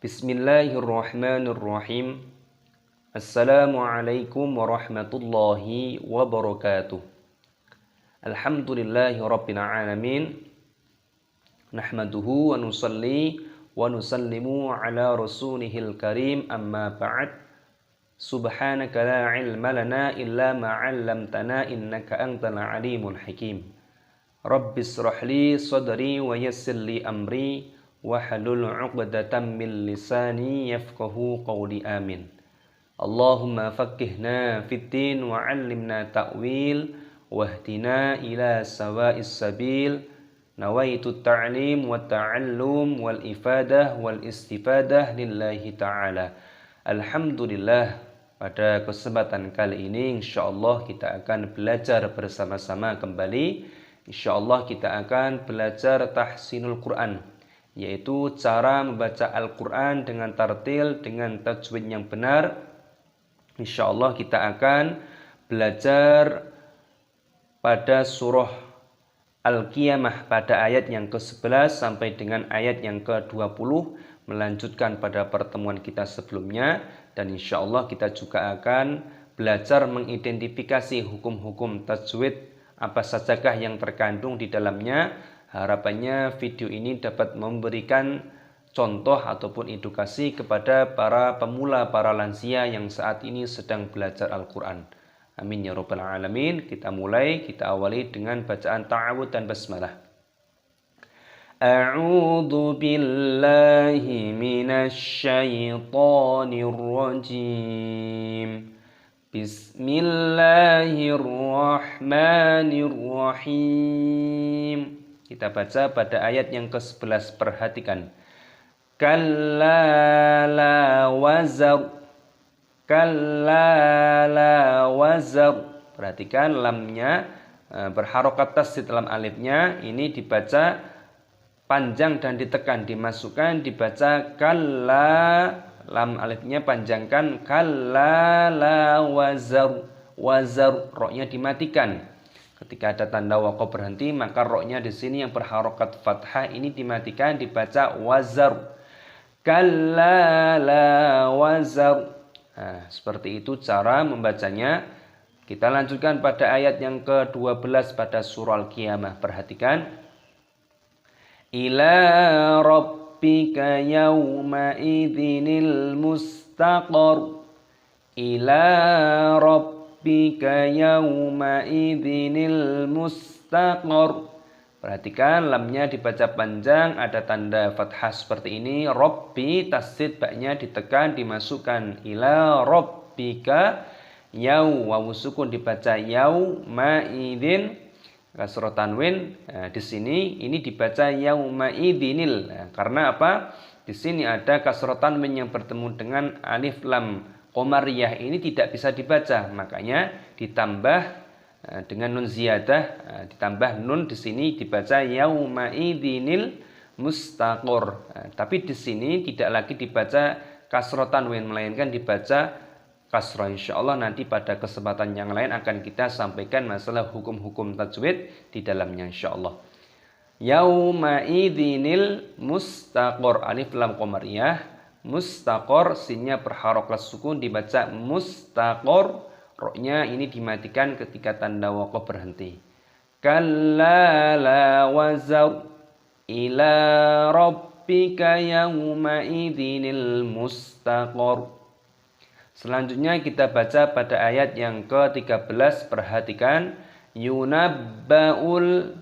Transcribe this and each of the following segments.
Bismillahirrahmanirrahim. Assalamualaikum warahmatullahi wabarakatuh. Alhamdulillahi rabbil alamin. Nahmaduhu wa nusalli wa nusallimu ala rasulihil karim, amma ba'd. Subhanaka la ilma lana illa ma 'allamtana innaka antal alimul hakim. Rabbis shrahli sadri wa yassir li amri wahlul 'uqdatam min lisani yafqahu qawli, amin. Allahumma faqqihna fid-din wa 'allimna ta'wil wahdina ila sawa'is sabil. Nawaitu ta'lim wa ta'allum wal ifadah wal istifadah lillahi ta'ala. Alhamdulillah, pada kesempatan kali ini insyaallah kita akan belajar bersama-sama kembali. Insyaallah kita akan belajar tahsinul Quran, yaitu cara membaca Al-Quran dengan tartil, dengan tajwid yang benar. Insyaallah kita akan belajar pada surah Al-Qiyamah pada ayat yang ke-11 sampai dengan ayat yang ke-20, melanjutkan pada pertemuan kita sebelumnya. Dan insyaallah kita juga akan belajar mengidentifikasi hukum-hukum tajwid, apa sajakah yang terkandung di dalamnya. Harapannya video ini dapat memberikan contoh ataupun edukasi kepada para pemula, para lansia yang saat ini sedang belajar Al-Quran. Amin ya rabbal alamin. Kita mulai, kita awali dengan bacaan ta'awudz dan basmalah. A'udzu billahi minasy syaithanir rajim. Bismillahirrahmanirrahim. Kita baca pada ayat yang ke-11, perhatikan. Kalla la wazar. Kalla la wazar. Perhatikan lamnya berharokat tasdid, lam alifnya ini dibaca panjang dan ditekan, dimasukkan, dibaca kalla, lam alifnya panjangkan, kalla la wazar. Wazar, roknya dimatikan. Ketika ada tanda waqaf berhenti, maka roknya di sini yang berharokat fathah ini dimatikan, dibaca wazar. Kalla la wazar. Nah, seperti itu cara membacanya. Kita lanjutkan pada ayat yang ke-12 pada surah Al-Qiyamah. Perhatikan. Ila rabbika yawma idzinil mustaqar. Ila rabbika yawma idzinil mustaqar. Perhatikan lamnya dibaca panjang, ada tanda fathah seperti ini. Rabbi, tasdid, baknya ditekan, dimasukkan. Ila rabbika, yaw, wawu sukun dibaca yauma idzin, kasroh tanwin. Nah, di sini ini dibaca yauma idzinil. Nah, karena apa? Di sini ada kasroh tanwin yang bertemu dengan alif lam qamariyah, ini tidak bisa dibaca, makanya ditambah dengan nun ziyadah, ditambah nun di sini dibaca yauma idzinil mustaqor. Tapi di sini tidak lagi dibaca kasroh tanwin, melainkan dibaca kasroh. Insyaallah nanti pada kesempatan yang lain akan kita sampaikan masalah hukum-hukum tajwid di dalamnya insyaallah. Yauma idzinil mustaqor, alif lam qamariyah, mustaqor, sinnya berharokat sukun dibaca mustaqor. Roknya ini dimatikan ketika tanda waqaf berhenti. Kalla la wazar ila rabbika yawma idzinil mustaqar. Selanjutnya kita baca pada ayat yang ke-13. Perhatikan. Yunabba'ul.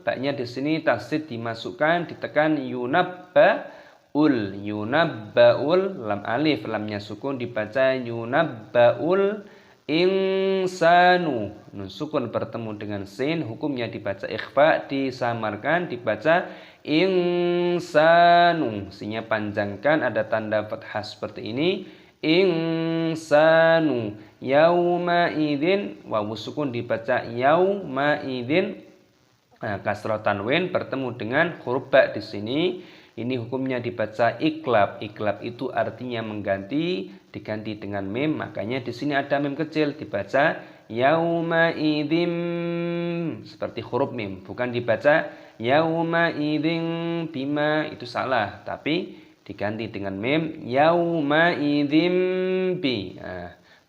Baknya di sini tasdid dimasukkan, ditekan yunabba'ul. Yunabba'ul, lam alif, lamnya sukun dibaca yunabba'ul insanu. Nun sukun bertemu dengan sin, hukumnya dibaca ikhfa, disamarkan, dibaca insanu. Sinnya panjangkan, ada tanda fathah seperti ini. Insanu. Yauma idzin, wawu sukun dibaca yauma idzin. Nah, kasrah tanwin bertemu dengan huruf ba di sini. Ini hukumnya dibaca iklab. Iklab itu artinya mengganti, diganti dengan mim. Makanya di sini ada mim kecil, dibaca yauma idzim seperti huruf mim, bukan dibaca Yauma idzin bima itu salah, tapi diganti dengan mim. Yauma idzin bi.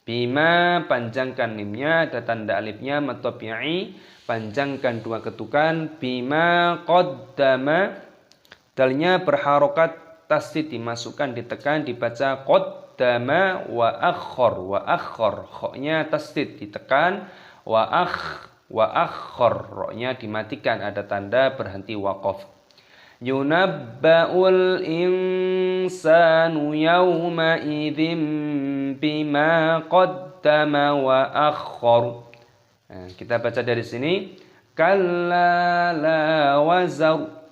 Bima panjangkan mimnya, ada tanda alifnya matobi'i, panjangkan dua ketukan. Bima qaddama, dalnya berharokat tasdid, dimasukkan ditekan dibaca qaddama wa akhor, khoknya tasdid ditekan, wa akhor, roknya dimatikan, ada tanda berhenti waqaf. Yunabba'ul insanu yawma idzin bima qaddama wa akhor. Kita baca dari sini. Kalla la wazar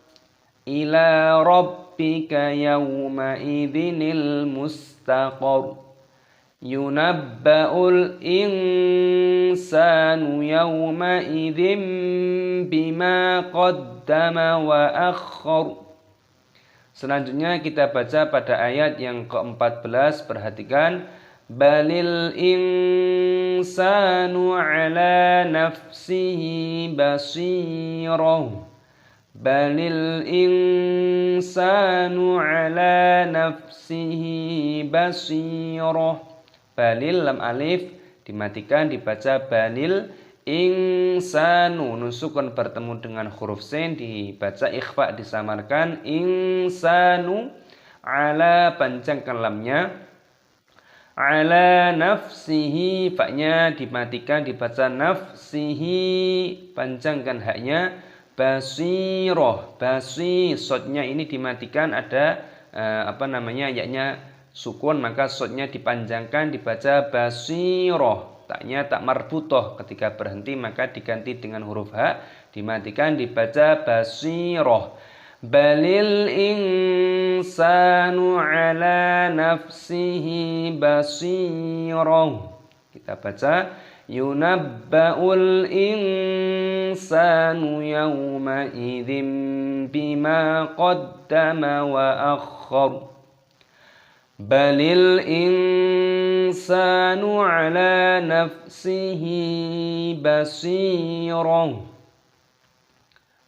ila rabbika yawma idzinil mustaqar. Yunabba'ul insanu yawma idzin bima qaddama wa akhar. Selanjutnya kita baca pada ayat yang ke-14. Perhatikan. Balil insanu ala nafsihi basirah. Balil insanu ala nafsihi basirah. Balil lam alif dimatikan dibaca balil. Insanu nun sukun bertemu dengan huruf sin dibaca ikhfa disamarkan. Insanu ala panjangkan lamnya. Ala nafsihi fa-nya dimatikan dibaca nafsihi, panjangkan haknya. Basiroh, basi, sodnya ini dimatikan, ada ya-nya sukun, maka sodnya dipanjangkan dibaca basiroh. Taknya tak marbutoh, ketika berhenti maka diganti dengan huruf ha, dimatikan dibaca basiroh. Balil insanu ala nafsihi basirah. Kita baca yunabba'ul insanu yawma idzin bima qaddama wa akhkhar. Balil insanu ala nafsihi basirah.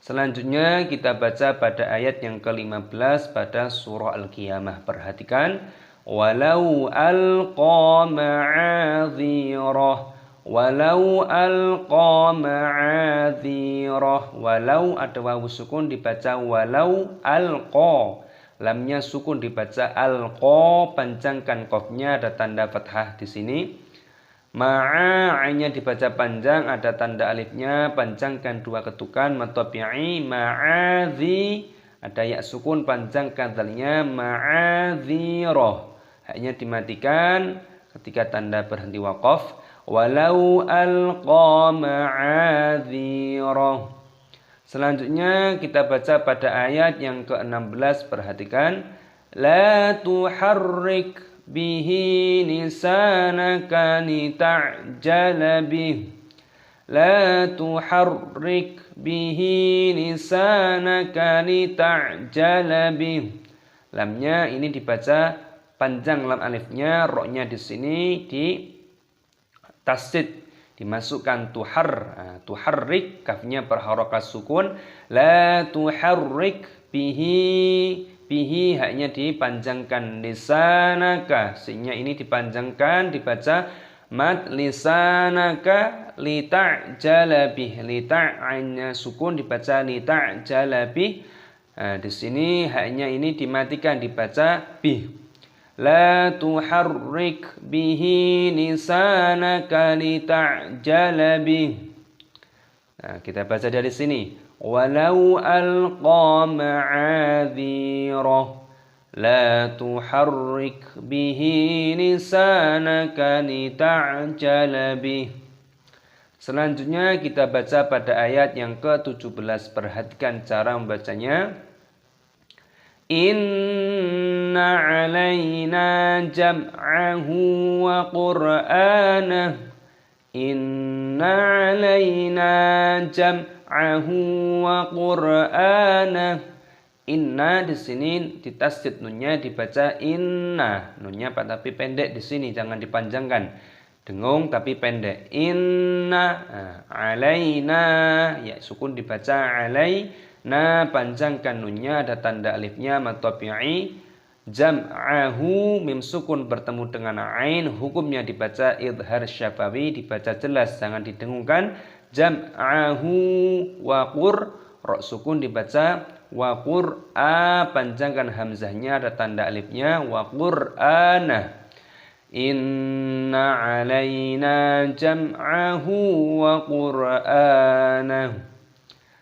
Selanjutnya kita baca pada ayat yang ke-15 pada surah Al-Qiyamah. Perhatikan. Walau alqa ma'adhirah. Walau alqa ma'adhirah. Walau ada wawu sukun dibaca walau alqa. Lamnya sukun dibaca alqa, panjangkan qafnya, ada tanda fathah di sini. Ma'a-nya dibaca panjang, ada tanda alifnya, panjangkan dua ketukan, matobi'i, ma'adhi, ada ya sukun, panjangkan dalnya, ma'adhiroh. Haknya dimatikan ketika tanda berhenti waqaf. Walau alqa ma'adhiroh. Selanjutnya kita baca pada ayat yang ke-16, perhatikan. La tuharrik bihi lisanaka lita'jala bih. La tuharrik bihi lisanaka lita'jala bih. Lamnya ini dibaca panjang lam alifnya, roknya di sini di tasdid, dimasukkan tuharrik, kafnya berharokat sukun. La tuharrik bihi, bihi haknya dipanjangkan, lisanaka sinya ini dipanjangkan dibaca mad lisanaka lita'jala bih. Lita'nya sukun dibaca lita'jala bih. Di sini haknya ini dimatikan dibaca bih. La tuharrik bihi lisanaka lita'jala bih. Kita baca dari sini. Walau alqa ma'adhirah. La tuharrik bihi lisanaka lita'jala bih. Selanjutnya kita baca pada ayat yang ke-17. Perhatikan cara membacanya. Inna alaina jam'ahu wa qur'anah. Inna alaina jam'ahu wa qur'anah. Inna di sini ditasdid nunnya dibaca inna. Nunnya tapi pendek di sini, jangan dipanjangkan. Dengung tapi pendek. Inna alaina ya sukun dibaca alai. Na panjangkan nunnya, ada tanda alifnya, mad tabi'i. Jam'ahu, mim sukun bertemu dengan ain, hukumnya dibaca idhar syafawi, dibaca jelas, jangan didengungkan. Jam'ahu wa qur, ra sukun dibaca wa qur'a, panjangkan hamzahnya, ada tanda alifnya, wa qur'ana. Inna alaina jam'ahu wa qur'anahu.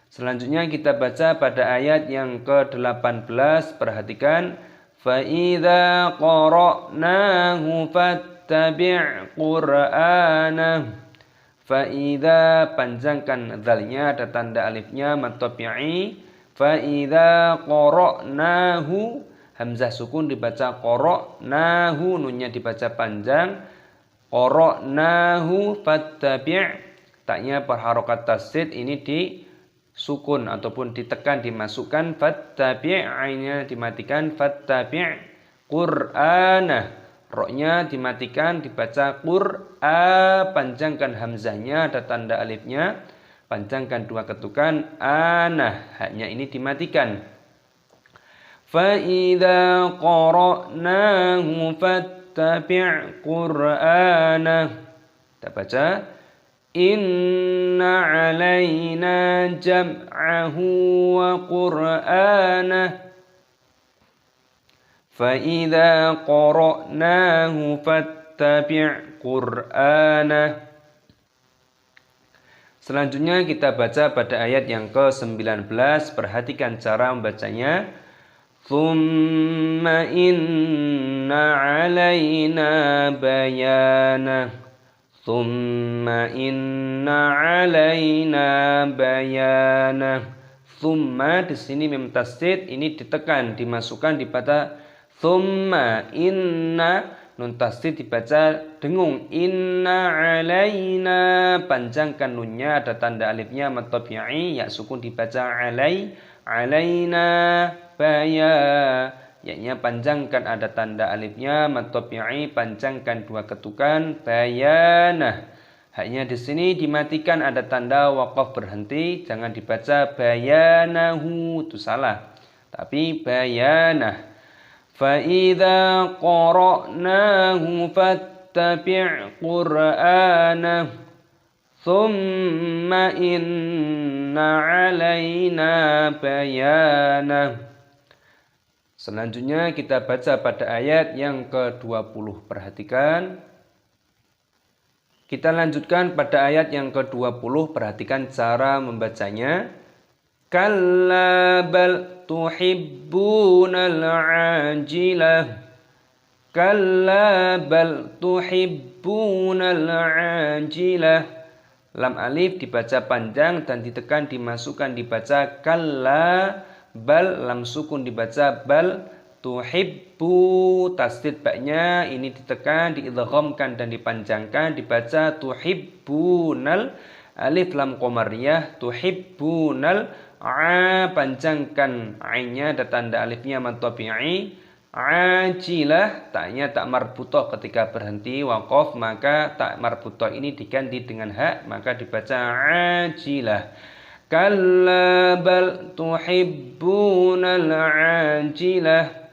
Selanjutnya kita baca pada ayat yang ke-18. Perhatikan. Fa idza qara'nahu fattabi' qur'anahu. Fa idza, panjangkan dzalnya, ada tanda alifnya, mad tabi'i. Fa idza qara'nahu, hamzah sukun dibaca qara'nahu, nunnya dibaca panjang. Qara'nahu fattabi', taknya berharokat tasdid, ini di sukun ataupun ditekan, dimasukkan. Fattabi', ainnya dimatikan. Fattabi' qur'anah, roknya dimatikan, dibaca qur'a, panjangkan hamzahnya, ada tanda alifnya, panjangkan dua ketukan. Anah, haknya ini dimatikan. Fa idza qara'nahu fattabi' qur'anah. Kita baca. Inna alaina jam'ahu wa qur'anah. Fa idza qara'nahu fattabi' qur'anah. Selanjutnya kita baca pada ayat yang ke-19. Perhatikan cara membacanya. Thumma inna alaina bayana. Thumma inna alaina bayana. Thumma di sini mim tasdid, ini ditekan, dimasukkan, dibaca thumma. Inna, nun tasdid dibaca dengung. Inna alaina, panjangkan nunnya, ada tanda alifnya, mad tabi'i, ya sukun dibaca alai. Alaina baya, ya-nya panjangkan, ada tanda alifnya, mad tabi'i, panjangkan dua ketukan. Bayanah, haknya di sini dimatikan, ada tanda waqaf berhenti, jangan dibaca bayanahu, itu salah, tapi bayanah. Fa idza qara'nahu fattabi' qur'anahu. Thumma inna alaina bayana. Selanjutnya kita baca pada ayat yang ke-20. Perhatikan. Kita lanjutkan pada ayat yang ke-20. Perhatikan cara membacanya. Kalla bal tuhibbunal ajilah. Kalla bal tuhibbunal ajilah. Lam alif dibaca panjang dan ditekan, dimasukkan, dibaca kalla. Bal, lam sukun dibaca bal. Tuhibbu, tasdid baknya ini ditekan, diidghamkan dan dipanjangkan, dibaca tuhibbunal. Alif lam qamariyah, tuhibbunal. A, panjangkan ainnya, ada tanda alifnya, mad tabi'i. Ajilah, taknya tak marbutoh, ketika berhenti waqaf maka tak marbutoh ini diganti dengan hak, maka dibaca ajilah. Kalla bal tuhibbunal ajilah.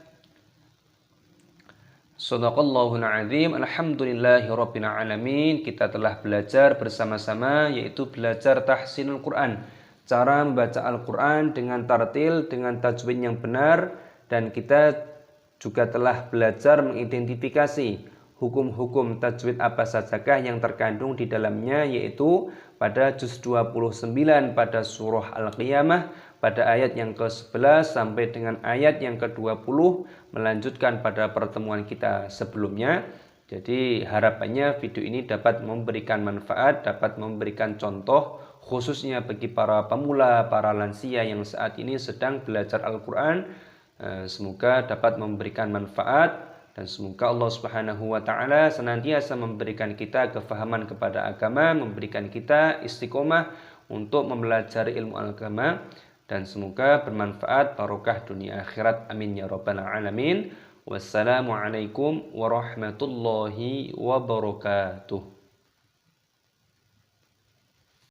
Shadaqallahul azim. Alhamdulillahirabbil alamin. Kita telah belajar bersama-sama, yaitu belajar tahsinul Quran, cara membaca Al-Quran dengan tartil, dengan tajwid yang benar, dan kita juga telah belajar mengidentifikasi hukum-hukum tajwid apa sajakah yang terkandung di dalamnya, yaitu pada juz 29 pada surah Al-Qiyamah pada ayat yang ke-11 sampai dengan ayat yang ke-20, melanjutkan pada pertemuan kita sebelumnya. Jadi harapannya video ini dapat memberikan manfaat, dapat memberikan contoh khususnya bagi para pemula, para lansia yang saat ini sedang belajar Al-Quran. Semoga dapat memberikan manfaat, dan semoga Allah Subhanahu wa taala senantiasa memberikan kita kefahaman kepada agama, memberikan kita istiqomah untuk mempelajari ilmu agama, dan semoga bermanfaat barokah dunia akhirat. Amin ya rabbal alamin. Wassalamualaikum warahmatullahi wabarakatuh.